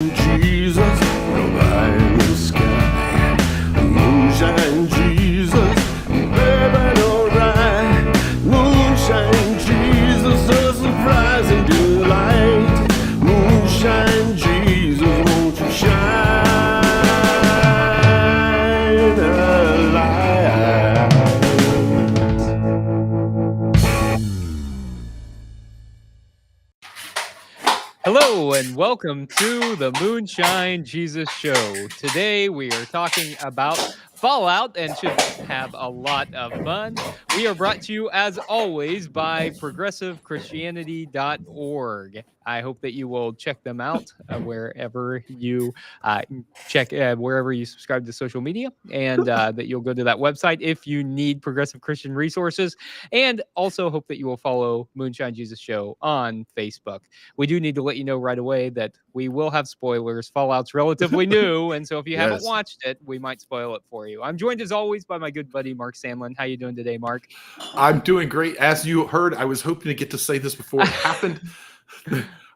Jesus, go high in the sky. Moonshine Jesus, baby, don't ride. Moonshine Jesus, a surprising delight. Moonshine Jesus, won't you shine a light? Hello and welcome to the Moonshine Jesus Show. Today we are talking about Fallout and should have a lot of fun. We are brought to you as always by progressivechristianity.org. I hope that you will check them out wherever you wherever you subscribe to social media, and that you'll go to that website if you need progressive Christian resources. And also hope that you will follow Moonshine Jesus Show on Facebook. We do need to let you know right away that we will have spoilers. Fallout's relatively new, and so if you haven't watched it, we might spoil it for you. I'm joined as always by my good buddy Mark Samlin. How you doing today, Mark? I'm doing great. As you heard, I was hoping to get to say this before it happened.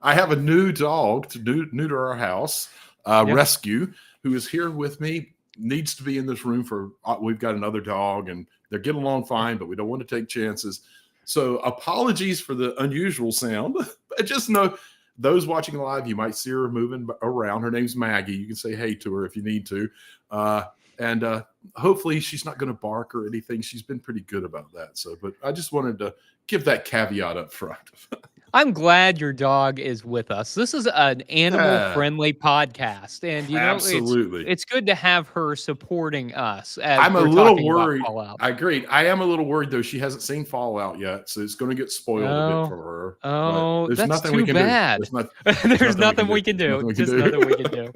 I have a new dog, new to our house, Rescue, who is here with me. Needs to be in this room for. We've got another dog, and they're getting along fine, but we don't want to take chances. So apologies for the unusual sound. But just know, those watching live, you might see her moving around. Her name's Maggie. You can say hey to her if you need to. And hopefully she's not going to bark or anything. She's been pretty good about that. So, but I just wanted to give that caveat up front. I'm glad your dog is with us. This is an animal-friendly podcast, and you know, absolutely, it's good to have her supporting us. As I'm a we're little talking worried. about Fallout. I agree. I am a little worried though. She hasn't seen Fallout yet, so it's going to get spoiled a bit for her. Oh, there's that's nothing too we can bad. do. There's nothing we can do. Just nothing we can do.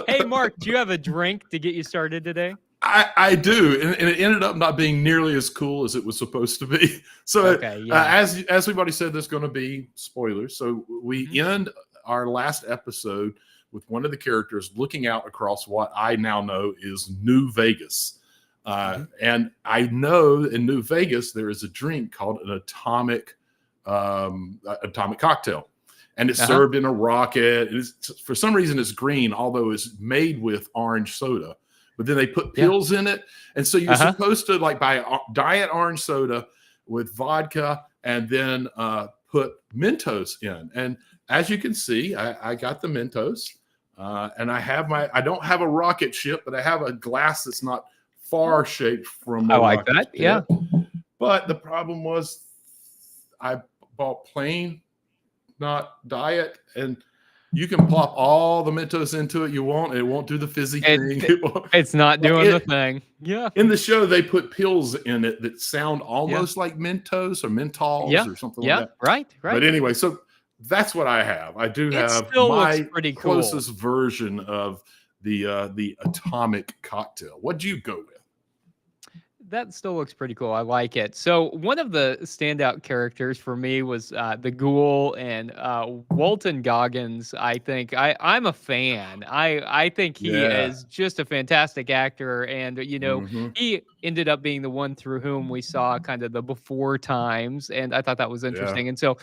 Hey, Mark, do you have a drink to get you started today? I do, and it ended up not being nearly as cool as it was supposed to be. So, as we've already said, there's going to be spoilers. So we end our last episode with one of the characters looking out across what I now know is New Vegas, and I know in New Vegas there is a drink called an atomic cocktail, and it's served in a rocket. For some reason, it's green, although it's made with orange soda. But then they put pills in it. And so you're supposed to like buy diet orange soda with vodka and then put Mentos in. And as you can see, I got the Mentos and I don't have a rocket ship, but I have a glass that's not far shaped from I like that. ship. Yeah. But the problem was I bought plain, not diet, and you can plop all the Mentos into it you want, and it won't do the fizzy thing. It's not doing the thing. Yeah. In the show, they put pills in it that sound almost like Mentos or Menthols or something like that. Right. But anyway, so that's what I have. I do have my closest version of the atomic cocktail. What'd you go with? That still looks pretty cool. I like it. So one of the standout characters for me was the Ghoul and Walton Goggins. I think I'm a fan. I think he is just a fantastic actor, and you know he ended up being the one through whom we saw kind of the before times, and I thought that was interesting. And so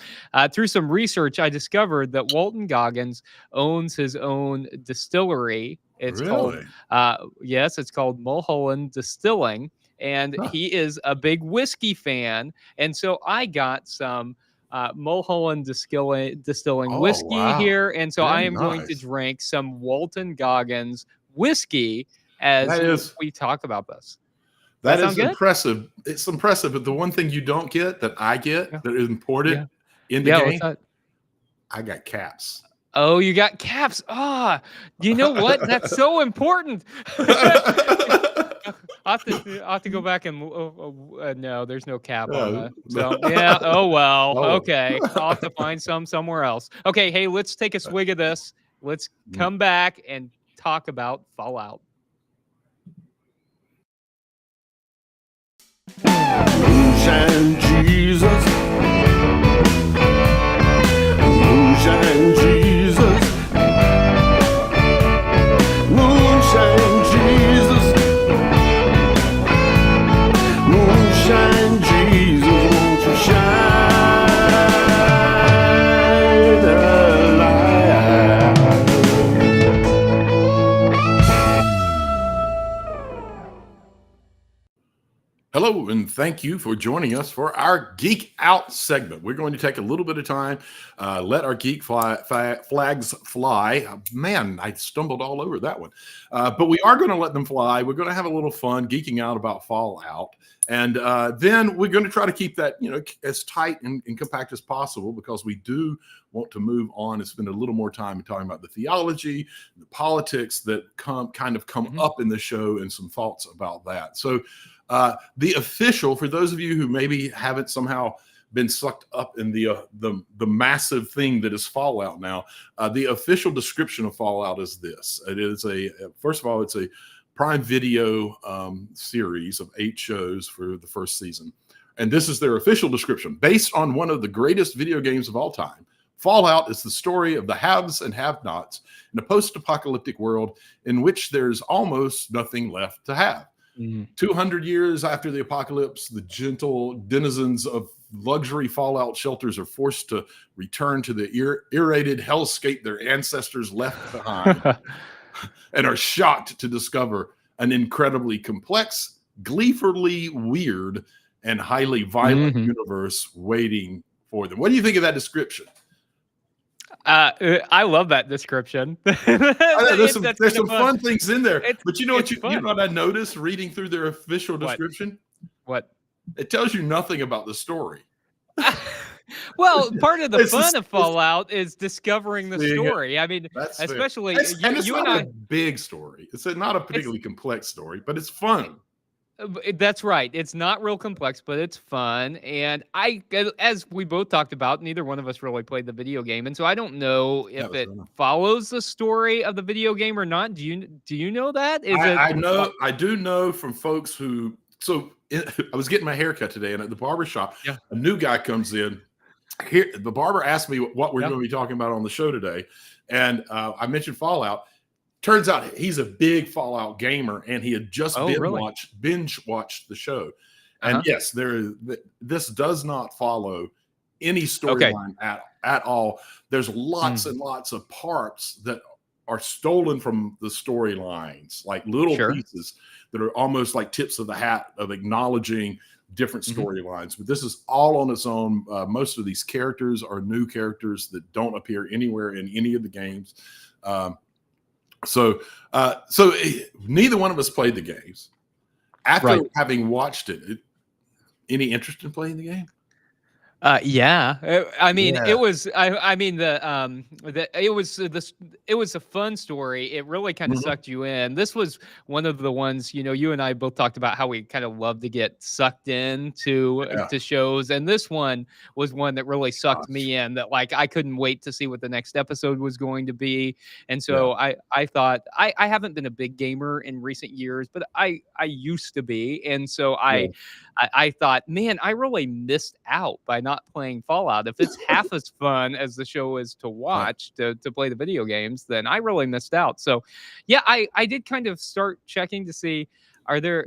through some research, I discovered that Walton Goggins owns his own distillery. It's called it's called Mulholland Distilling. And he is a big whiskey fan. And so I got some Mulholland Distilling whiskey here. And so I am going to drink some Walton Goggins whiskey as we talk about this. That is impressive. It's impressive. But the one thing you don't get that I get that is important in the game, I got caps. Oh, you got caps. You know what? That's so important. I'll have to go back and no, there's no cap on that. So oh well. Okay. I'll have to find some somewhere else. Okay, hey, let's take a swig of this. Let's come back and talk about Fallout. Moonshine Jesus. Moonshine Jesus. Moonshine Jesus. Moonshine Jesus, won't you shine a light? and thank you for joining us for our Geek Out segment. We're going to take a little bit of time, let our geek flags fly. Man, I stumbled all over that one. But we are going to let them fly. We're going to have a little fun geeking out about Fallout. And then we're going to try to keep that, as tight and compact as possible, because we do want to move on and spend a little more time talking about the theology, the politics that come up in the show, and some thoughts about that. So the official, for those of you who maybe haven't somehow been sucked up in the massive thing that is Fallout now, the official description of Fallout is this. It is first of all, it's a Prime Video series of 8 shows for the first season. And this is their official description. Based on one of the greatest video games of all time, Fallout is the story of the haves and have-nots in a post-apocalyptic world in which there's almost nothing left to have. 200 years after the apocalypse, the gentle denizens of luxury Fallout shelters are forced to return to the irradiated hellscape their ancestors left behind and are shocked to discover an incredibly complex, gleefully weird, and highly violent universe waiting for them. What do you think of that description? I love that description. There's some fun things in there. But you know what I noticed reading through their official description? What? It tells you nothing about the story. Well, part of the fun of Fallout is discovering the story. I mean, That's especially it's you not and I. a big story. It's not a particularly complex story, but it's fun. That's right. It's not real complex, but it's fun. And as we both talked about, neither one of us really played the video game, and so I don't know if it follows the story of the video game or not. Do you know that? I do know from folks who. So I was getting my haircut today, and at the barber shop, a new guy comes in. Here, the barber asked me what we're going to be talking about on the show today, and I mentioned Fallout. Turns out he's a big Fallout gamer, and he had just binge watched the show. And yes, this does not follow any storyline at all. There's lots and lots of parts that are stolen from the storylines, like little pieces that are almost like tips of the hat of acknowledging different storylines. But this is all on its own. Most of these characters are new characters that don't appear anywhere in any of the games. So neither one of us played the games. After having watched it, any interest in playing the game? Yeah. I mean, it was. I mean, it was a fun story. It really kind of sucked you in. This was one of the ones. You and I both talked about how we kind of love to get sucked into to shows, and this one was one that really sucked me in. That I couldn't wait to see what the next episode was going to be, and so I thought I haven't been a big gamer in recent years, but I used to be, and so I thought, man, I really missed out by not playing Fallout. If it's half as fun as the show is to watch, to play the video games, then I really missed out. So, yeah, I did kind of start checking to see, are there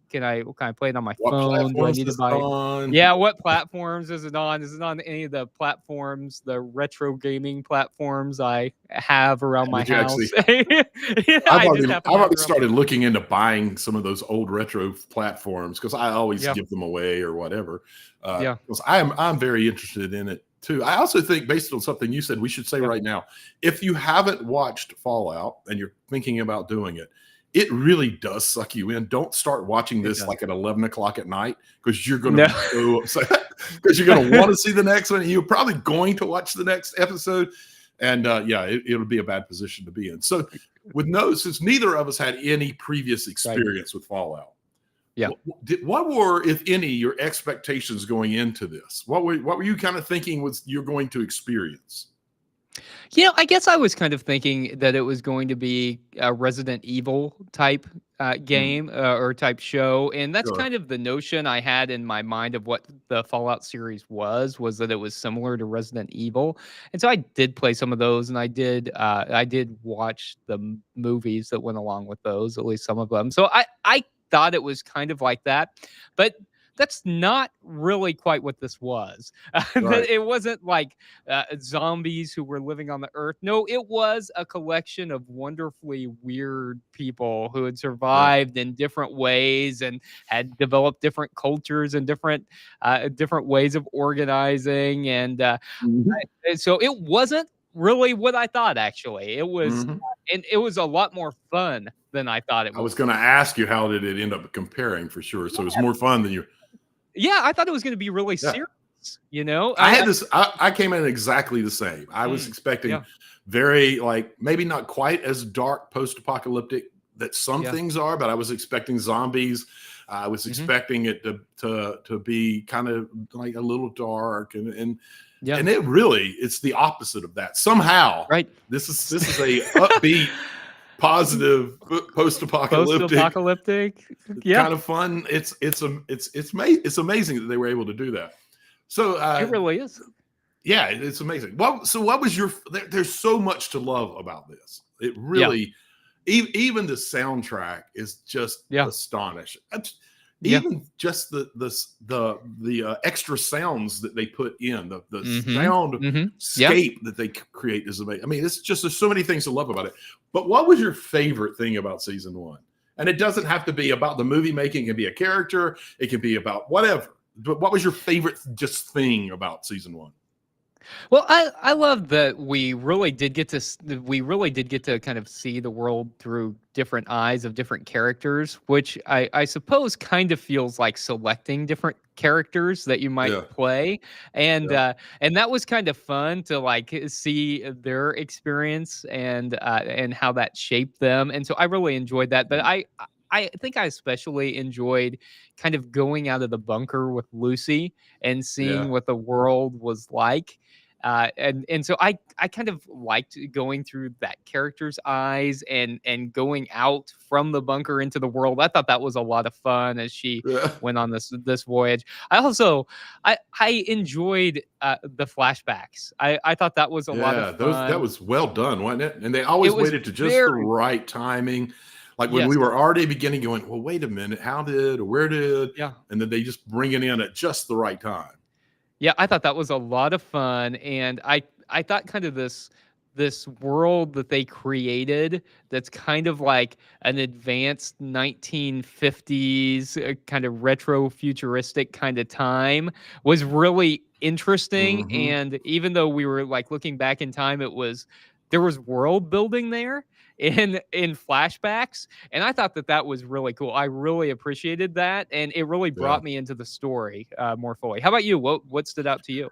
can I play it on my phone? Do I need to buy? What platforms is it on? Is it on any of the platforms, the retro gaming platforms I have around my house? I've already started looking into buying some of those old retro platforms, because I always give them away or whatever. Because I'm very interested in it too. I also think, based on something you said, we should say right now, if you haven't watched Fallout and you're thinking about doing it, it really does suck you in. Don't start watching this at 11 o'clock at night, because you're going to be so upset, because you're going to want to see the next one. And you're probably going to watch the next episode. And it'll be a bad position to be in. So since neither of us had any previous experience with Fallout, what were, if any, your expectations going into this? What were you kind of thinking you're going to experience? I guess I was kind of thinking that it was going to be a Resident Evil type game or type show. And that's kind of the notion I had in my mind of what the Fallout series was that it was similar to Resident Evil. And so I did play some of those, and I did watch the movies that went along with those, at least some of them. So I thought it was kind of like that. But that's not really quite what this was. Right. It wasn't like zombies who were living on the earth. No, it was a collection of wonderfully weird people who had Yeah. survived in different ways and had developed different cultures and different ways of organizing. And so it wasn't really what I thought, actually. It was, Mhm. and it was a lot more fun than I thought it I was was. going to ask you how did it end up comparing for sure. So it's more fun than you. Yeah, I thought it was going to be really Yeah. serious. You know, I had this. I came in exactly the same. I was Mm, expecting yeah. very like maybe not quite as dark post-apocalyptic that some Yeah. things are, but I was expecting zombies. I was Mhm. expecting it to be kind of like a little dark Yeah. and it's the opposite of that. Somehow Right. this is a upbeat, positive post-apocalyptic Post-apocalyptic. Yeah, kind of fun. It's amazing that they were able to do that. So it really is. yeah, it's amazing. What was there's so much to love about this. It Yeah. really, even the soundtrack is just Yeah. astonishing. Yeah. Even just the extra sounds that they put in, the Mhm. sound Mhm. Yeah. scape that they create is amazing. I mean, it's just there's so many things to love about it. But what was your favorite thing about season one? And it doesn't have to be about the movie making. It can be a character. It can be about whatever. But what was your favorite just thing about season one? Well, I love that we really did get to kind of see the world through different eyes of different characters, which I suppose kind of feels like selecting different characters that you might Yeah. play, and Yeah. uh, and that was kind of fun to like see their experience and how that shaped them, and so I really enjoyed that. But I think I especially enjoyed kind of going out of the bunker with Lucy and Yeah. seeing what the world was like. And so I kind of liked going through that character's eyes and going out from the bunker into the world. I thought that was a lot of fun as she Yeah. went on this voyage. I enjoyed the flashbacks. I thought that was a lot of Yeah, that fun. was well done, wasn't it? And they It always was waited to just the very right timing. Like when yes, we were already beginning going, well, wait a minute, how did or where did? yeah. And then they just bring it in at just the right time. Yeah, I thought that was a lot of fun, and I thought kind of this world that they created that's kind of like an advanced 1950s kind of retro futuristic kind of time was really interesting. Hmm. And even though we were like looking back in time, there was world building there in flashbacks, and I thought that that was really cool. I really appreciated that, and it really Yeah. brought me into the story more fully. How about you? What stood out to you?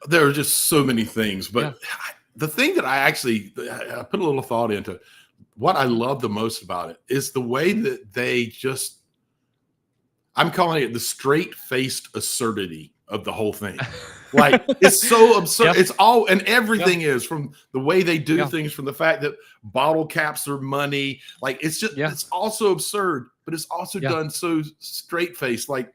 There are just so many things, Yeah. but the thing that I put a little thought into, what I love the most about it is the way that they just, I'm calling it the straight-faced absurdity of the whole thing. Like it's so absurd. Yeah. It's all and Yeah. everything is from the way they do Yeah. things, from the fact that bottle caps are money. Like Yeah. it's also absurd, but it's also Yeah. done so straight-faced. Like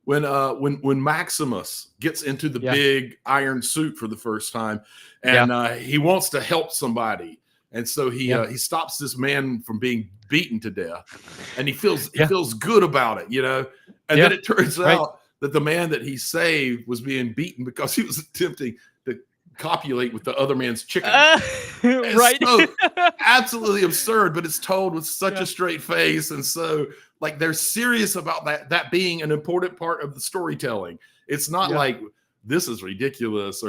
when Maximus gets into the Yeah. big iron suit for the first time, Yeah. and he wants to help somebody, and so Yeah. he stops this man from being beaten to death, and he Yeah. feels good about it, you know. And Yeah. then it turns Right. out that the man that he saved was being beaten because he was attempting to copulate with the other man's chicken. It's Right. so absolutely absurd, but it's told with such Yeah. a straight face, and so like they're serious about that being an important part of the storytelling. It's not Yeah. like this is ridiculous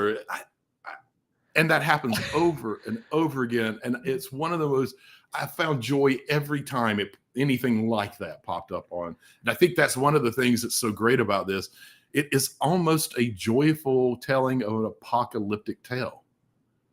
and that happens over and over again, and it's one of the most, I found joy every time anything like that popped up on. And I think that's one of the things that's so great about this. It is almost a joyful telling of an apocalyptic tale.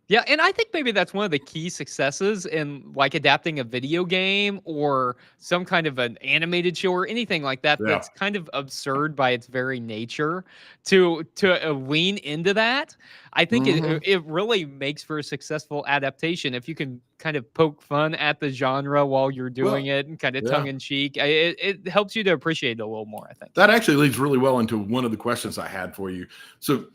Yeah, and I think maybe that's one of the key successes in like adapting a video game or some kind of an animated show or anything like that Yeah. that's kind of absurd by its very nature to lean into that. I think Mhm. it really makes for a successful adaptation if you can kind of poke fun at the genre while you're doing Well, it and kind of yeah. tongue in cheek. It helps you to appreciate it a little more, I think. That actually leads really well into one of the questions I had for you. So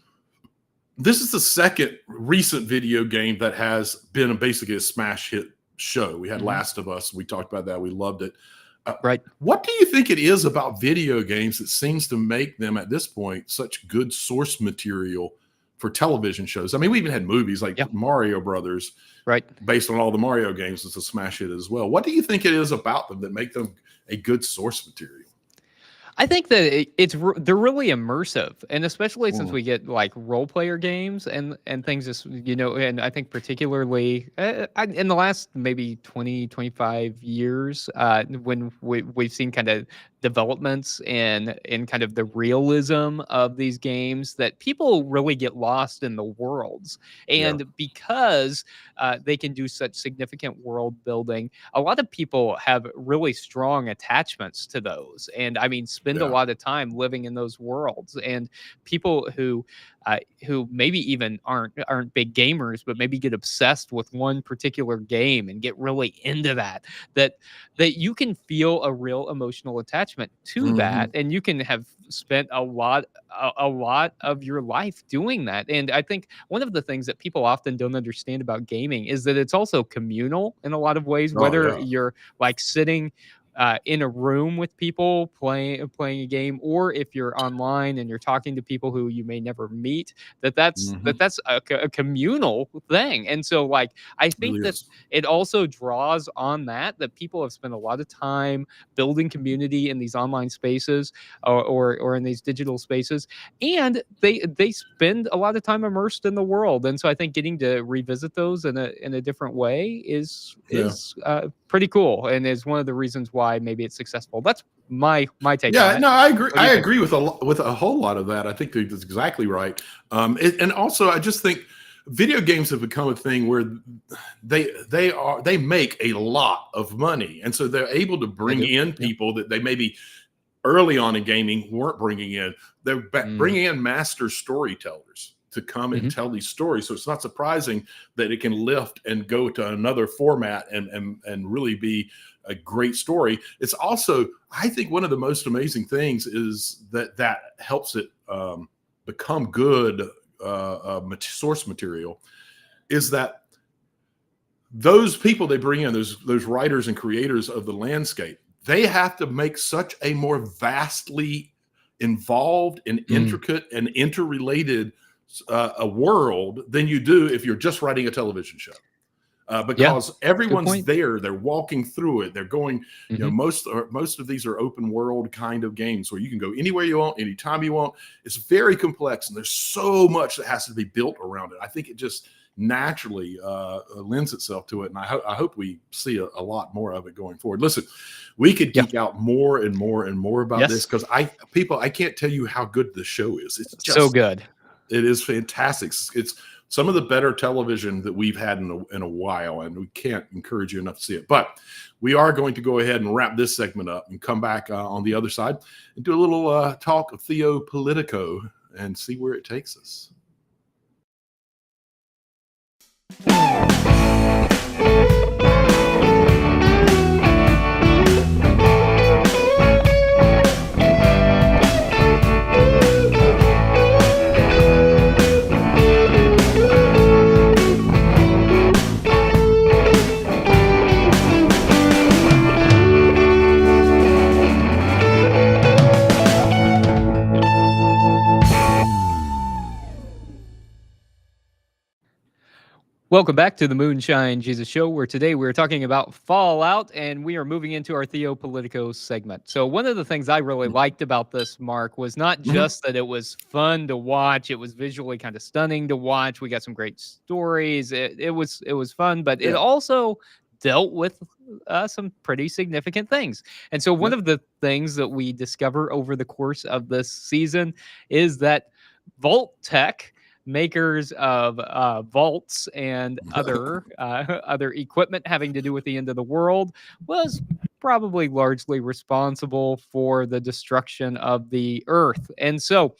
this is the second recent video game that has been basically a smash hit show. We had Mhm. Last of Us. We talked about that. We loved it. Right. What do you think it is about video games that seems to make them at this point such good source material for television shows? I mean, we even had movies like Yeah. Mario Brothers, Right. based on all the Mario games. It's a smash hit as well. What do you think it is about them that make them a good source material? I think that they're really immersive, and especially since Mm. we get like role player games and things, just and I think particularly in the last maybe 20-25 years, when we've seen kind of developments in kind of the realism of these games, that people really get lost in the worlds, Yeah. and because they can do such significant world building, a lot of people have really strong attachments to those, and I mean spend a Yeah. lot of time living in those worlds. And people who maybe even aren't big gamers, but maybe get obsessed with one particular game and get really into that you can feel a real emotional attachment to that, Mhm. and you can have spent a lot of your life doing that. And I think one of the things that people often don't understand about gaming is that it's also communal in a lot of ways, Oh, whether yeah. you're like sitting in a room with people playing a game, or if you're online and you're talking to people who you may never meet, Mhm. that's a communal thing. And so like I think Really that is. it also draws on that people have spent a lot of time building community in these online spaces, or in these digital spaces, and they spend a lot of time immersed in the world. And so I think getting to revisit those in a different way is Yeah. pretty cool, and is one of the reasons why maybe it's successful. That's my take on Yeah, it. no, I agree. What do I you think? agree with a whole lot of that. I think that's exactly right. And also, I just think video games have become a thing where they make a lot of money, and so they're able to They bring do. in Yeah. people that they maybe early on in gaming weren't bringing in. They're Mm. bringing in master storytellers to come and Mhm. tell these stories. So it's not surprising that it can lift and go to another format and really be a great story. It's also, I think, one of the most amazing things is that helps it become good source material is that those people they bring in, those writers and creators of the landscape, they have to make such a more vastly involved and Mm. intricate and interrelated a world than you do if you're just writing a television show. Yeah. Because Good everyone's point. there, they're walking through it, they're going. Mhm. Most of these are open world kind of games where you can go anywhere you want, anytime you want. It's very complex, and there's so much that has to be built around it. I think it just naturally lends itself to it, and I hope we see a lot more of it going forward. Listen, we could Yeah. geek out more and more and more about this Yes. because I can't tell you how good the show is. It's So just good. it is fantastic. It's some of the better television that we've had in a while, and we can't encourage you enough to see it. But we are going to go ahead and wrap this segment up and come back on the other side and do a little talk of Theo Politico and see where it takes us. Welcome back to the Moonshine Jesus Show, where today we're talking about Fallout, and we are moving into our Theo Politico segment. So one of the things I really liked about this, Mark, was not Mhm. just that it was fun to watch; it was visually kind of stunning to watch. We got some great stories. It was fun, but it Yeah. also dealt with some pretty significant things. And so one Yeah. of the things that we discover over the course of this season is that Vault Tech, makers of vaults and other other equipment having to do with the end of the world, was probably largely responsible for the destruction of the Earth. And so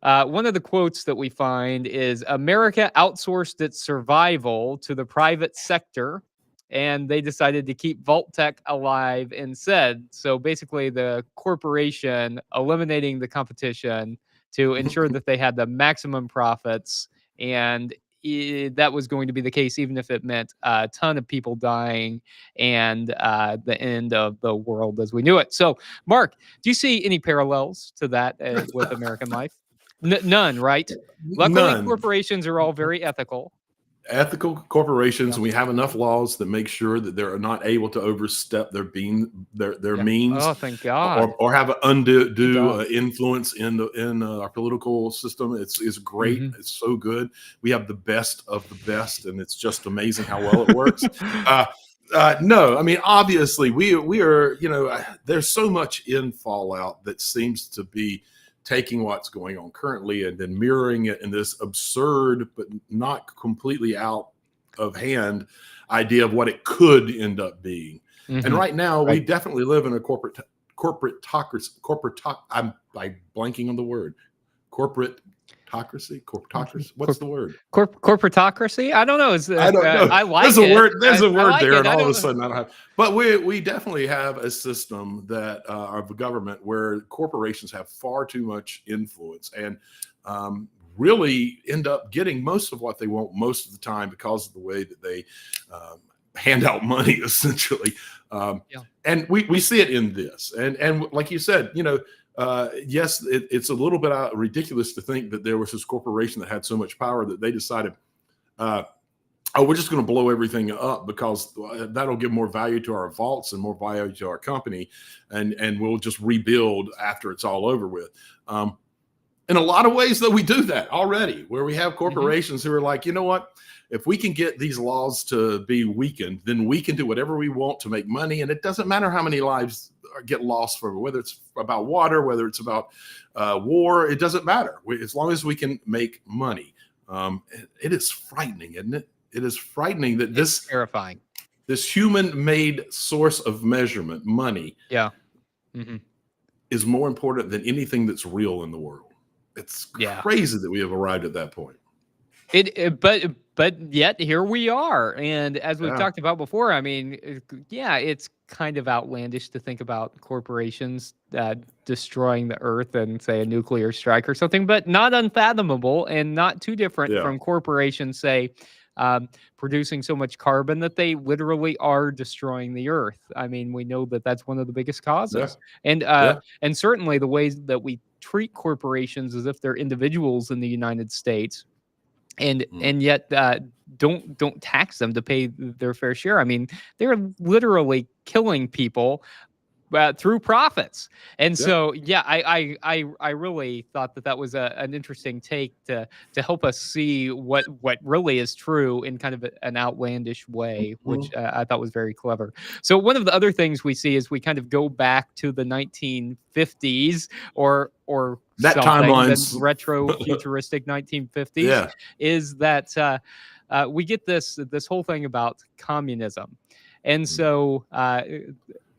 one of the quotes that we find is, America outsourced its survival to the private sector, and they decided to keep Vault Tech alive instead. So basically, the corporation eliminating the competition to ensure that they had the maximum profits. And that was going to be the case, even if it meant a ton of people dying and the end of the world as we knew it. So, Mark, do you see any parallels to that with American life? None, right? Luckily, None. corporations are all very ethical. Ethical corporations, Yeah. and we have enough laws that make sure that they're not able to overstep their Yeah. means, Oh, thank God. or have an undue God. influence in our political system. It's great. Mhm. It's so good. We have the best of the best, and it's just amazing how well it works. No, I mean, obviously we are, there's so much in Fallout that seems to be taking what's going on currently and then mirroring it in this absurd but not completely out of hand idea of what it could end up being. And Mhm. right now, we Right. definitely live in a I'm blanking on the word. Corporatocracy. What's the word? Corporatocracy? I don't know. I don't know. I like There's a it. word. There's I a word like there, it. and I all of a don't. sudden I don't have. But we definitely have a system that of a government where corporations have far too much influence and really end up getting most of what they want most of the time because of the way that they hand out money, essentially. Yeah. And we see it in this. And like you said, yes, it's a little bit ridiculous to think that there was this corporation that had so much power that they decided, oh, we're just going to blow everything up because that'll give more value to our vaults and more value to our company, and we'll just rebuild after it's all over with. In a lot of ways, though, we do that already, where we have corporations who are like, you know what? If we can get these laws to be weakened, then we can do whatever we want to make money, and it doesn't matter how many lives get lost for whether it's about water, whether it's about war. It doesn't matter as long as we can make money. It is frightening, isn't it? It is frightening that It's terrifying. this human-made source of measurement, money, Yeah. Mhm. is more important than anything that's real in the world. It's Yeah. crazy that we have arrived at that point. But yet here we are, and as we've Yeah. talked about before, I mean, yeah, it's kind of outlandish to think about corporations destroying the earth and say a nuclear strike or something, but not unfathomable and not too different Yeah. from corporations, say, producing so much carbon that they literally are destroying the earth. I mean, we know that that's one of the biggest causes, and certainly the ways that we treat corporations as if they're individuals in the United States, and yet don't tax them to pay their fair share. I mean, they're literally killing people through profits. And so, yeah, I really thought that was an interesting take to help us see what really is true in kind of an outlandish way, which I thought was very clever. So one of the other things we see is we kind of go back to the 1950s or That something, timeline's the retro futuristic 1950s, Yeah. is that we get this whole thing about communism. And so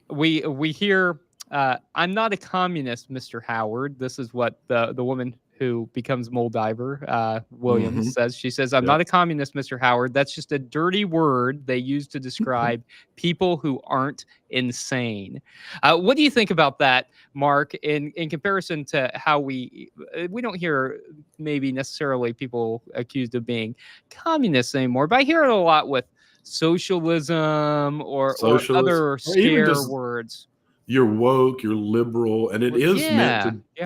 we hear, I'm not a communist, Mr. Howard. This is what the woman who becomes Moldiver, Williams, says. She says, I'm not a communist, Mr. Howard. That's just a dirty word they use to describe people who aren't insane. What do you think about that, Mark, in comparison to how we don't hear maybe necessarily people accused of being communists anymore, but I hear it a lot with socialism or other scare words. You're woke, you're liberal, and it is meant to. Yeah.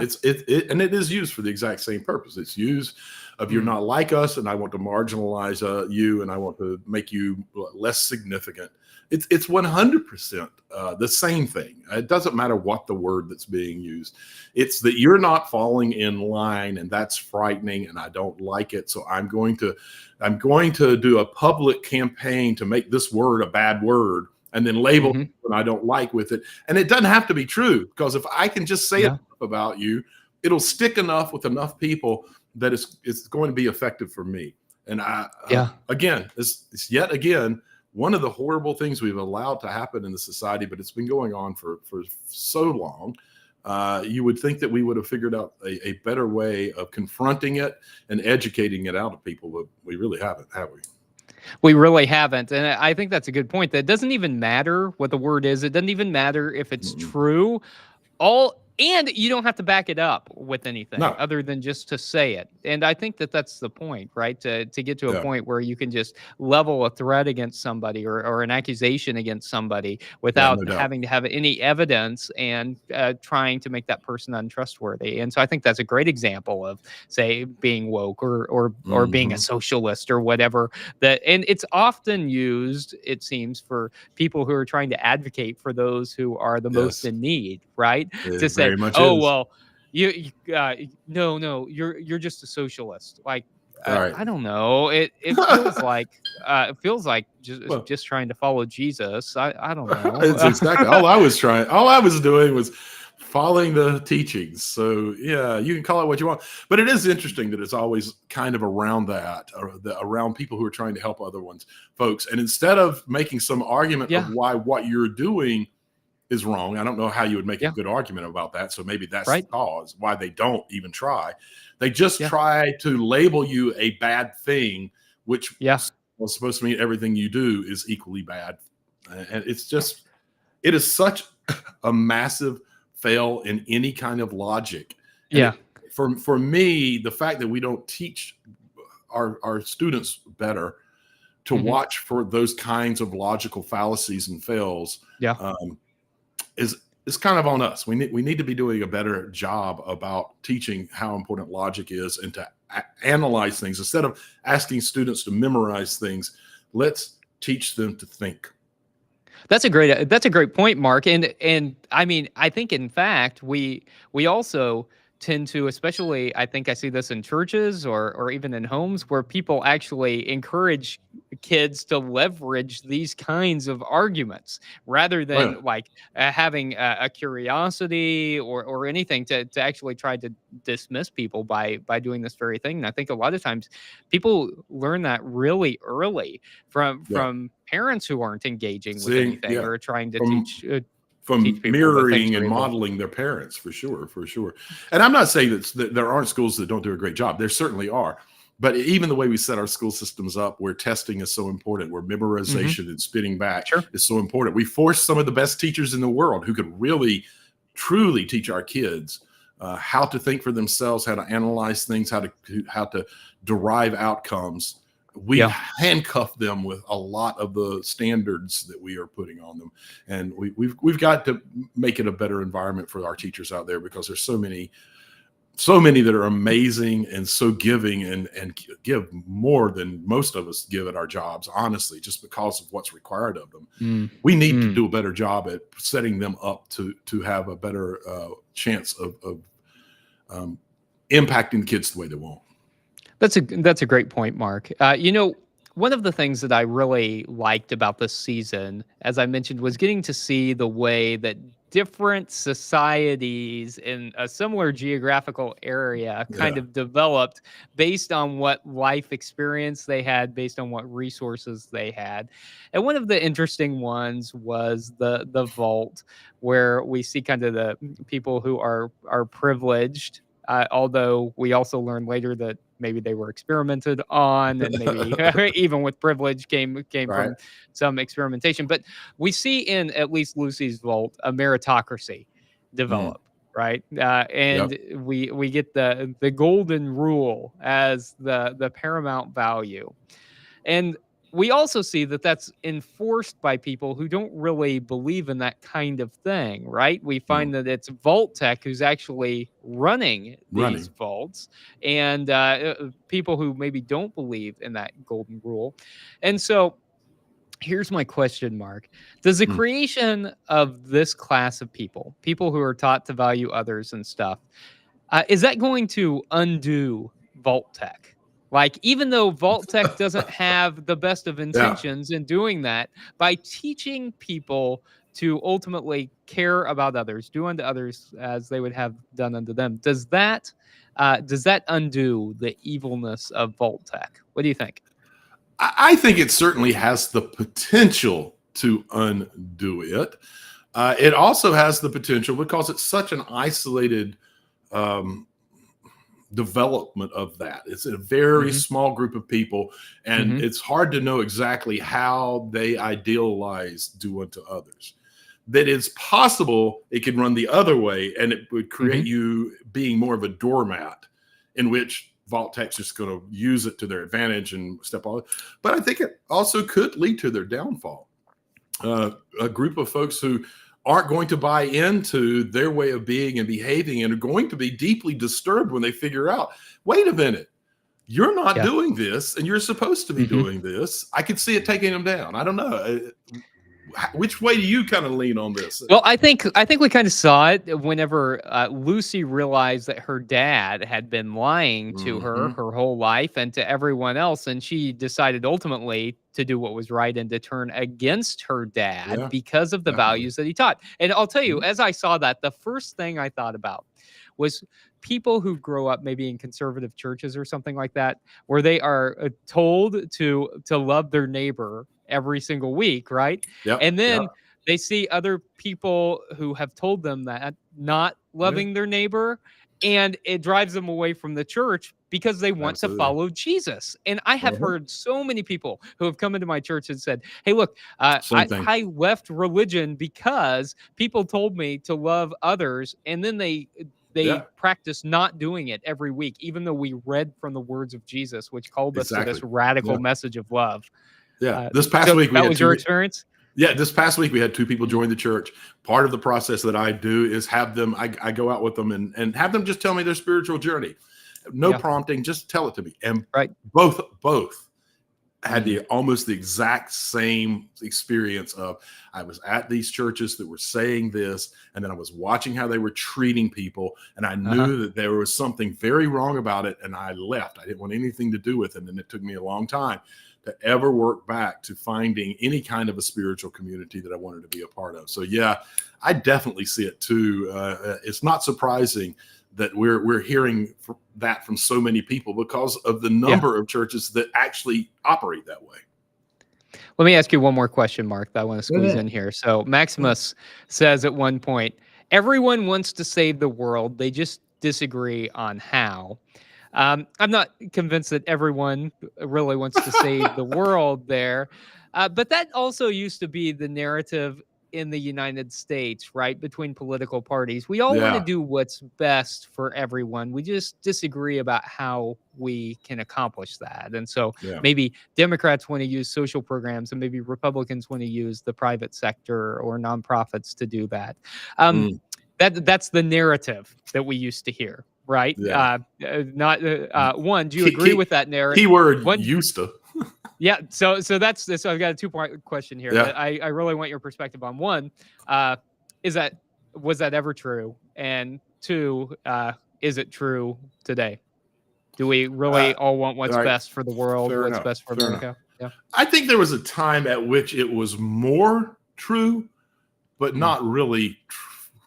And it is used for the exact same purpose. It's used of you're not like us, and I want to marginalize you, and I want to make you less significant. It's 100% the same thing. It doesn't matter what the word that's being used. It's that you're not falling in line, and that's frightening, and I don't like it. So I'm going to do a public campaign to make this word a bad word, and then label what I don't like with it. And it doesn't have to be true, because if I can just say it about you, it'll stick enough with enough people that it's going to be effective for me. And again, it's yet again one of the horrible things we've allowed to happen in the society, but it's been going on for so long. You would think that we would have figured out a better way of confronting it and educating it out of people, but we really haven't, have we? We really haven't. And I think that's a good point. That it doesn't even matter what the word is. It doesn't even matter if it's true. All And you don't have to back it up with anything No. other than just to say it. And I think that that's the point, right? To get to a Yeah. point where you can just level a threat against somebody or an accusation against somebody Yeah, without no doubt. having to have any evidence and trying to make that person untrustworthy. And so I think that's a great example of, say, being woke or being a Mhm. socialist or whatever. That and it's often used, it seems, for people who are trying to advocate for those who are the most Yes, in need, right? To it say, very much "Oh, is. well, no, you're just a socialist." Like, All right. I don't know. It feels like Well, just trying to follow Jesus. I don't know. it's exactly all I was trying. All I was doing was following the teachings. So yeah, you can call it what you want, but it is interesting that it's always kind of around that, or around people who are trying to help other folks. And instead of making some argument of Yeah, why what you're doing is wrong, I don't know how you would make a yeah, good argument about that. So maybe that's the right. cause why they don't even try. They just Yeah, try to label you a bad thing, which yeah, was supposed to mean everything you do is equally bad. And it's just, it is such a massive fail in any kind of logic. And yeah. for me, the fact that we don't teach our students better to Hmm. watch for those kinds of logical fallacies and fails, Yeah. um, is kind of on us. We need to be doing a better job about teaching how important logic is, and to analyze things instead of asking students to memorize things. Let's teach them to think. That's a great point, Mark. And I mean, I think in fact we also tend to, especially I think I see this in churches or even in homes where people actually encourage kids to leverage these kinds of arguments rather than Well, like having a curiosity or anything to actually try to dismiss people by doing this very thing. And I think a lot of times people learn that really early yeah, from parents who aren't engaging with seeing, anything yeah, or trying to from teach people the things mirroring and very well. modeling their parents, for sure, for sure. And I'm not saying that there aren't schools that don't do a great job. There certainly are. But even the way we set our school systems up, where testing is so important, where Hmm. memorization and spitting back Sure. is so important, we force some of the best teachers in the world who could really, truly teach our kids how to think for themselves, how to analyze things, how to derive outcomes. We Yeah. handcuff them with a lot of the standards that we are putting on them, and we've got to make it a better environment for our teachers out there, because there's so many that are amazing and so giving, and give more than most of us give at our jobs, honestly, just because of what's required of them. Mm. We need to Mm. do a better job at setting them up to have a better chance of um, impacting the kids the way they want. That's a great point, Mark. One of the things that I really liked about this season, as I mentioned, was getting to see the way that different societies in a similar geographical area kind Yeah. of developed based on what life experience they had, based on what resources they had. And one of the interesting ones was the vault, where we see kind of the people who are privileged. Although we also learned later that maybe they were experimented on, and maybe even with privilege came Right. from some experimentation. But we see in at least Lucy's vault a meritocracy Mm. develop, right? Yep. And we get the golden rule as the paramount value. And we also see that that's enforced by people who don't really believe in that kind of thing, right? We Mm. find that it's Vault Tech who's actually running these Running. vaults, and people who maybe don't believe in that golden rule. And so here's my question, Mark. Does the Mm. creation of this class of people who are taught to value others and stuff, is that going to undo Vault Tech? Like, even though Vault Tech doesn't have the best of Yeah. intentions in doing that, by teaching people to ultimately care about others, do unto others as they would have done unto them, does that undo the evilness of Vault Tech? What do you think? I think it certainly has the potential to undo it. It also has the potential, because it's such an isolated um, development of that. It's a very Hmm. small group of people, and Hmm. it's hard to know exactly how they idealize do unto others. that it's possible it could run the other way, and it would create you being more of a doormat in which Vault-Tec's just going to use it to their advantage and step on it. But I think it also could lead to their downfall. A group of folks who aren't going to buy into their way of being and behaving and are going to be deeply disturbed when they figure out, wait a minute, you're not doing this and you're supposed to be doing this. I could see it taking them down. I don't know. Which way do you kind of lean on this? Well, I think we kind of saw it whenever Lucy realized that her dad had been lying to her whole life and to everyone else, and she decided ultimately to do what was right and to turn against her dad because of the values that he taught. And I'll tell you, as I saw that, the first thing I thought about was people who grow up maybe in conservative churches or something like that, where they are told to love their neighbor every single week, right? And then they see other people who have told them that not loving their neighbor, and it drives them away from the church because they want to follow Jesus. And I have heard so many people who have come into my church and said, hey, look, I left religion because people told me to love others, and then they practice not doing it every week, even though we read from the words of Jesus, which called us to this radical message of love. This past week that was your experience. This past week we had 2 people join the church. Part of the process that I do is have them, I go out with them and have them just tell me their spiritual journey. No prompting, just tell it to me. And both had almost the exact same experience of, I was at these churches that were saying this, and then I was watching how they were treating people, and I knew that there was something very wrong about it, and I left. I didn't want anything to do with it, and it took me a long time to ever work back to finding any kind of a spiritual community that I wanted to be a part of. So I definitely see it too. It's not surprising that we're hearing that from so many people because of the number of churches that actually operate that way. Let me ask you one more question, Mark, that I want to squeeze in here. So Maximus says at one point, everyone wants to save the world. They just disagree on how. I'm not convinced that everyone really wants to save the world there. But that also used to be the narrative in the United States, right? Between political parties. We all want to do what's best for everyone. We just disagree about how we can accomplish that. And so maybe Democrats want to use social programs and maybe Republicans want to use the private sector or nonprofits to do that. That's the narrative that we used to hear. Right. One, do you agree with that narrative? Keyword used to. So that's this. So I've got a 2-part question here that I really want your perspective on. One, was that ever true? And 2, is it true today? Do we really all want what's best for the world? What's best for America? Yeah. I think there was a time at which it was more true, but not really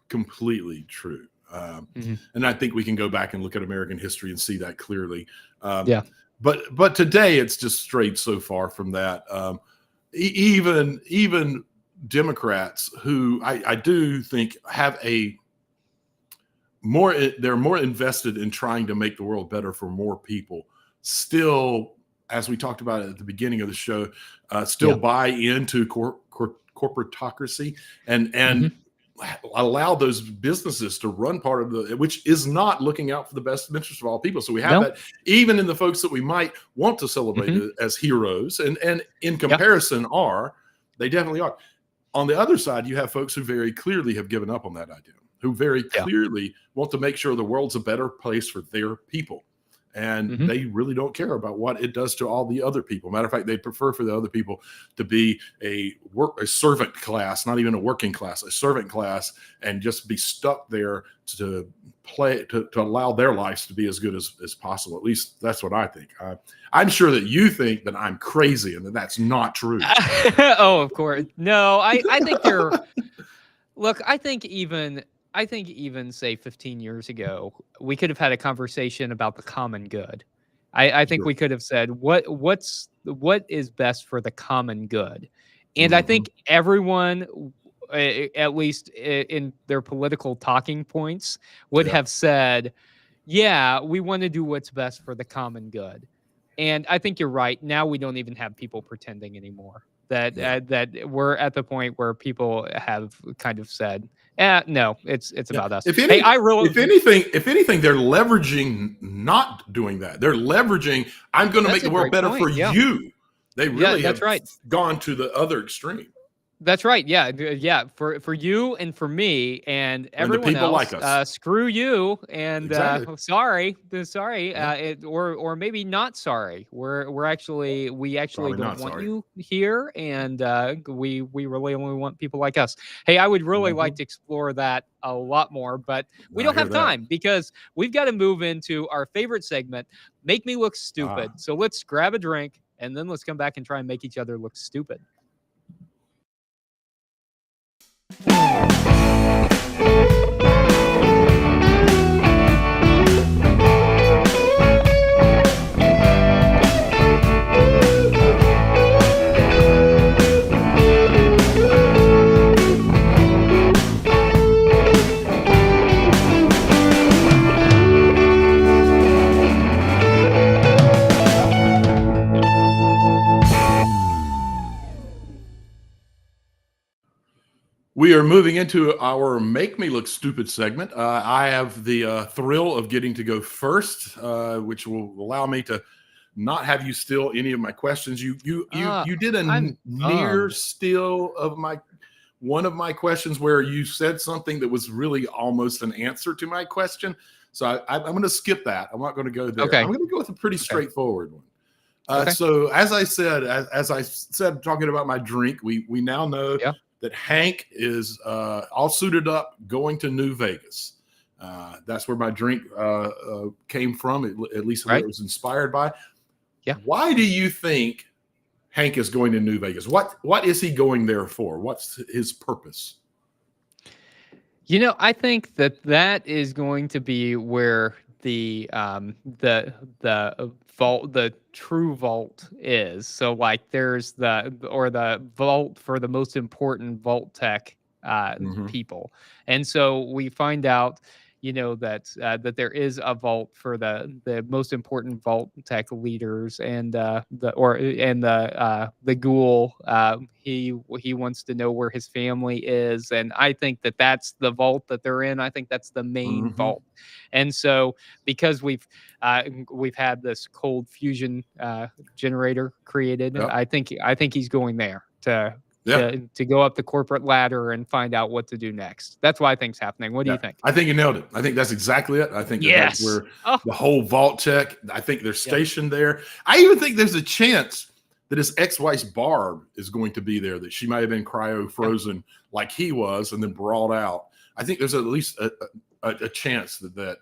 completely true. And I think we can go back and look at American history and see that clearly. But today it's just strayed so far from that. Even Democrats who I do think have they're more invested in trying to make the world better for more people. Still, as we talked about at the beginning of the show, buy into corporatocracy and allow those businesses to run part of which is not looking out for the best interest of all people. So we have that even in the folks that we might want to celebrate as heroes and in comparison they definitely are. On the other side, you have folks who very clearly have given up on that idea, who very clearly want to make sure the world's a better place for their people. And they really don't care about what it does to all the other people. Matter of fact, they prefer for the other people to be a servant class, not even a working class, a servant class, and just be stuck there to allow their lives to be as good as possible. At least that's what I think. I'm sure that you think that I'm crazy and that's not true. Oh, of course. No, I think they're. Look, I think even say 15 years ago, we could have had a conversation about the common good. I think we could have said what is best for the common good. And I think everyone, at least in their political talking points, would have said, we want to do what's best for the common good. And I think you're right. Now we don't even have people pretending anymore. that that we're at the point where people have kind of said, no, it's about us. If Hey, I really, if anything, they're leveraging not doing that. They're leveraging, I'm going to make that's the a world great better point. for Yeah. you. They really That's have right. gone to the other extreme. That's right. Yeah. For you and for me and And the everyone people else, like us. screw you and Exactly. sorry, Yeah. or maybe not sorry. We actually Probably don't not want sorry. you here, and we really only want people like us. Hey, I would really like to explore that a lot more, but we I don't hear have that. time because we've got to move into our favorite segment, Make Me Look Stupid. So let's grab a drink and then let's come back and try and make each other look stupid. We are moving into our Make Me Look Stupid segment. I have the thrill of getting to go first, which will allow me to not have you steal any of my questions. You did a I'm near bummed. steal of one of my questions where you said something that was really almost an answer to my question. So I'm going to skip that. I'm not going to go there. Okay. I'm going to go with a pretty straightforward one. Okay. So as I said, talking about my drink, we now know that Hank is all suited up going to New Vegas. That's where my drink came from, at least where it was inspired by. Yeah. Why do you think Hank is going to New Vegas? What is he going there for? What's his purpose? I think that is going to be where the vault, the true vault is. So like there's the vault for the most important vault tech people. And so we find out that there is a vault for the most important vault tech leaders, and the ghoul. He wants to know where his family is, and I think that's the vault that they're in. I think that's the main vault. And so because we've had this cold fusion generator created, I think he's going there to go up the corporate ladder and find out what to do next. That's what I think's happening. What do you think? I think you nailed it. I think that's exactly it. I think that's where the whole vault tech, I think they're stationed there. I even think there's a chance that his ex-wife's Barb is going to be there, that she might have been cryo frozen like he was and then brought out. I think there's at least a chance that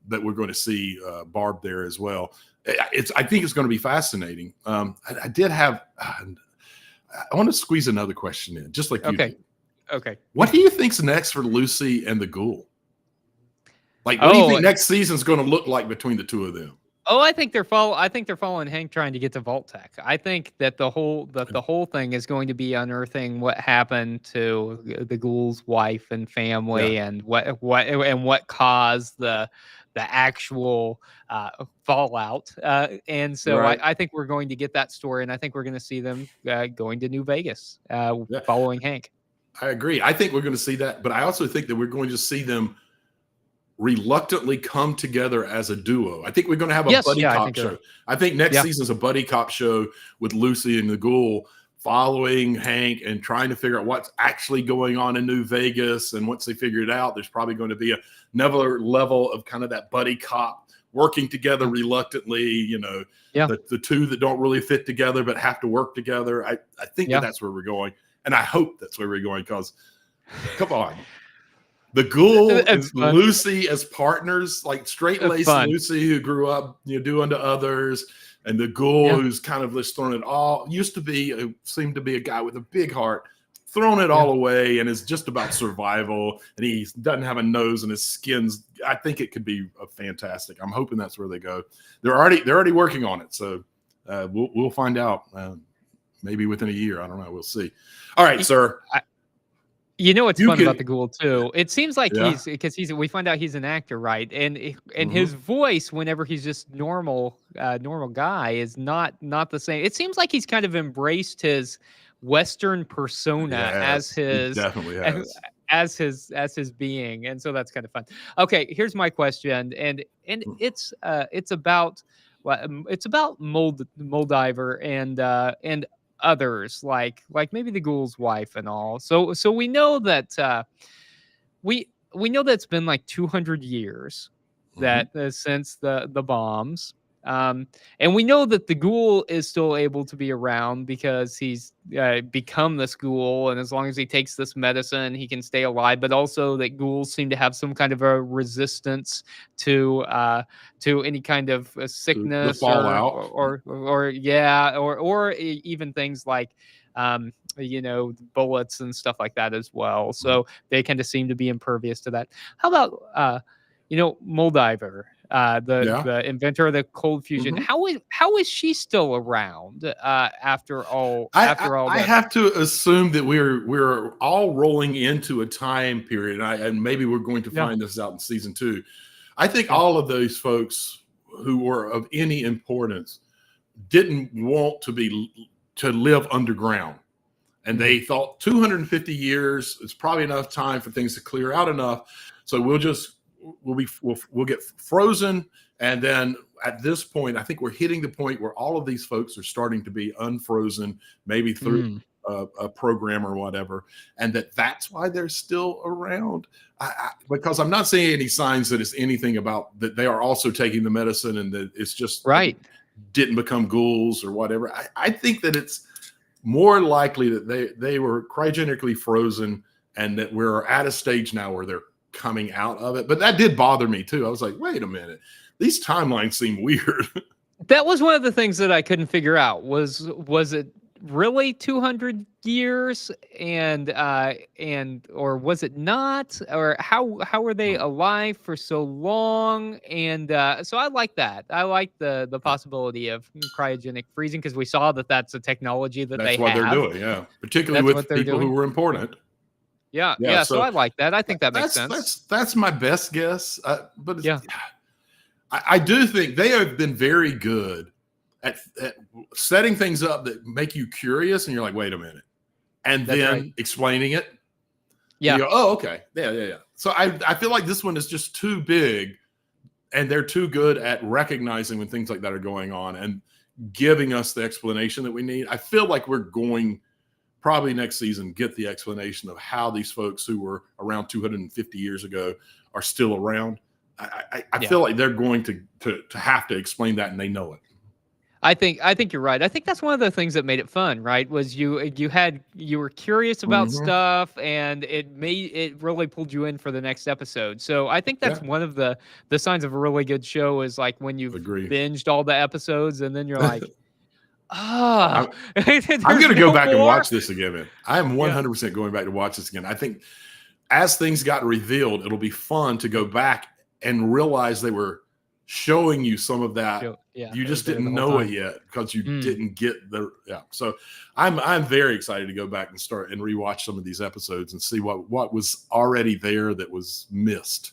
we're going to see Barb there as well. I think it's going to be fascinating. I want to squeeze another question in, just like you did. Okay. What do you think's next for Lucy and the ghoul? Like, what do you think next season's going to look like between the two of them? Oh, I think they're following Hank trying to get to Vault Tech. I think that the whole thing is going to be unearthing what happened to the ghoul's wife and family, and what caused the actual fallout. And so I think we're going to get that story, and I think we're going to see them going to New Vegas following Hank. I agree. I think we're going to see that, but I also think that we're going to see them reluctantly come together as a duo. I think we're going to have a buddy cop show. I think next season's a buddy cop show with Lucy and the ghoul following Hank and trying to figure out what's actually going on in New Vegas. And once they figure it out, there's probably going to be another level of kind of that buddy cop working together reluctantly, the two that don't really fit together but have to work together. I think that's where we're going. And I hope that's where we're going, because come on. The ghoul and Lucy as partners, like straight-laced Lucy who grew up, do unto others, and the ghoul who's kind of just thrown it all, seemed to be a guy with a big heart, thrown it all away and is just about survival, and he doesn't have a nose and his skin's, I think it could be fantastic. I'm hoping that's where they go. They're already working on it, so we'll find out maybe within a year. I don't know. We'll see. All right, sir. You know what's You fun about can, the Ghoul too? It seems like yeah. we find out he's an actor, right? And his Mhm. voice, whenever he's just normal guy, is not the same. It seems like he's kind of embraced his Western persona as Yes, he his definitely has. as his being, and so that's kind of fun. Okay, here's my question, and it's about it's about Moldiver and others like maybe the Ghoul's wife and all. So we know that we know that it's been like 200 years Mhm. that since the bombs. And we know that the Ghoul is still able to be around because he's become this Ghoul, and as long as he takes this medicine, he can stay alive. But also that ghouls seem to have some kind of a resistance to any kind of The sickness fallout. or yeah, or even things like bullets and stuff like that as well. Mhm. So they kind of seem to be impervious to that. How about Moldiver, the Yeah. the inventor of the cold fusion? Mhm. How is she still around after all I, after all I the have to assume that we're all rolling into a time period, and maybe we're going to yeah find this out in season 2. I think yeah all of those folks who were of any importance didn't want to live underground, and mhm, they thought 250 years is probably enough time for things to clear out enough. So we'll get frozen, and then at this point, I think we're hitting the point where all of these folks are starting to be unfrozen, maybe through mm, a program or whatever, and that's why they're still around. Because I'm not seeing any signs that it's anything about that they are also taking the medicine and that it's just that right. didn't become ghouls or whatever. I think that it's more likely that they were cryogenically frozen and that we're at a stage now where they're coming out of it. But that did bother me too. I was like, wait a minute, these timelines seem weird. That was one of the things that I couldn't figure out. Was it really 200 years and or was it not, or how were they alive for so long? And so I like that. I like the possibility of cryogenic freezing because we saw that that's a technology that they That's what they're have. doing, yeah. Particularly That's what with they're people who doing. were important. Yeah, Yeah, yeah. So so I like that. I think that makes sense. that's my best guess. But Yeah, I do think they have been very good at setting things up that make you curious, and you're like, wait a minute, and that's right. then explaining it. And Yeah, you go, oh, okay, yeah. So I feel like this one is just too big, and they're too good at recognizing when things like that are going on and giving us the explanation that we need. I feel like we're going probably next season get the explanation of how these folks who were around 250 years ago are still around. I yeah. feel like they're going to have to explain that, and they know it. I think you're right. I think that's one of the things that made it fun, right? Was you were curious about Mm-hmm. stuff and it really pulled you in for the next episode. So I think that's Yeah, one of the signs of a really good show is like when you've agree. binged all the episodes and then you're like, ah, I'm, I'm there's going to go no back and more. watch this again, man. I am Yeah. 100% going back to watch this again. I think as things got revealed, it'll be fun to go back and realize they were showing you some of that. Yeah, You it was just there the didn't whole know it time. yet because you Mm. didn't get the yeah. So I'm very excited to go back and start and rewatch some of these episodes and see what was already there that was missed.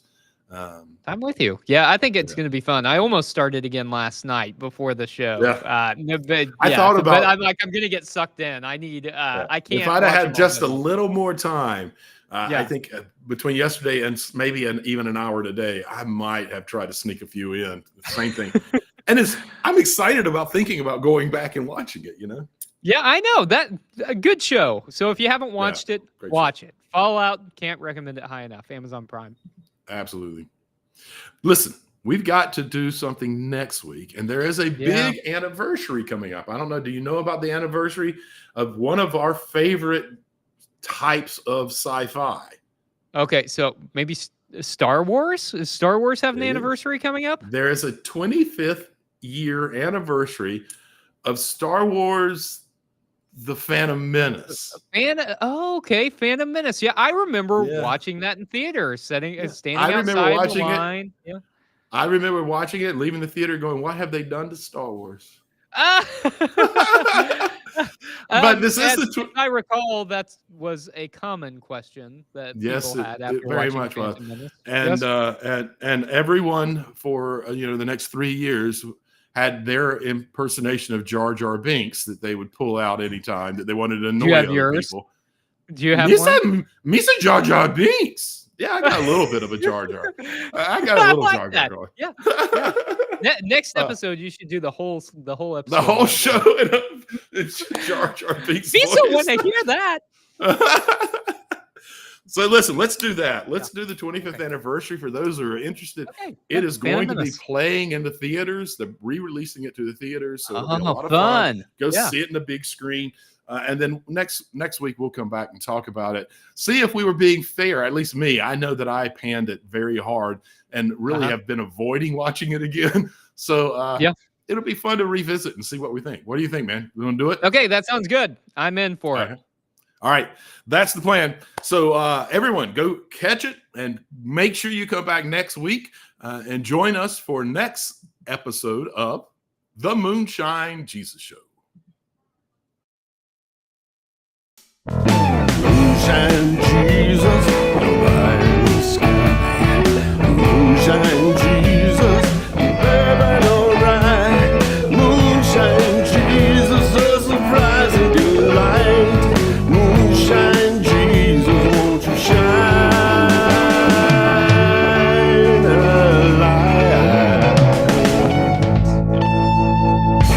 I'm with you. Yeah, I think it's Yeah. going to be fun. I almost started again last night before the show. Yeah. No, but I yeah, thought but about I'm like, I'm going to get sucked in. I need, yeah. I If can't I'd have watch had them all at just a once. little more time, I Yeah. think between yesterday and maybe even an hour today, I might have tried to sneak a few in. Same thing. And I'm excited about thinking about going back and watching it, you know? Yeah, I know that a good show. So if you haven't Yeah. watched it, Great show. watch it. Fallout, can't recommend it high enough. Amazon Prime. Absolutely. Listen, we've got to do something next week, and there is a Yeah. big anniversary coming up. I don't know. Do you know about the anniversary of one of our favorite types of sci-fi? Okay, so maybe Star Wars? Is Star Wars having It an is. anniversary coming up? There is a 25th year anniversary of Star Wars The Phantom Menace. Okay, Phantom Menace. Yeah, I remember Yeah. watching that in theater, standing I remember outside the watching it. line. Yeah. I remember watching it, leaving the theater going, what have they done to Star Wars? Ah! But this is and the if I recall, that was a common question that yes, people had it after very watching much was. Phantom Menace. And Yes. and everyone for the next 3 years had their impersonation of Jar Jar Binks that they would pull out anytime that they wanted to Do you annoy have other yours? people. Do you have one? Misa Jar Jar Binks. Yeah, I got a little bit of a Jar Jar. I got a I little like Jar Jar that. going. Yeah, yeah. Next Uh, episode, you should do the whole episode. the whole in show voice. it's Jar Jar Binks' Visa voice. want to hear that. So listen, let's do that. Let's do the 25th Okay. anniversary for those who are interested. Okay. It is Phantom going to be Menace. playing in the theaters. They're re-releasing it to the theaters, so it'll be a lot of fun. fun. Go Yeah. see it in the big screen. And then next week we'll come back and talk about it. See if we were being fair. At least me. I know that I panned it very hard and really have been avoiding watching it again. So Yeah. it'll be fun to revisit and see what we think. What do you think, man? We want to do it? Okay, that sounds good. I'm in for it. All right, that's the plan. So everyone, go catch it and make sure you come back next week and join us for next episode of the Moonshine Jesus Show.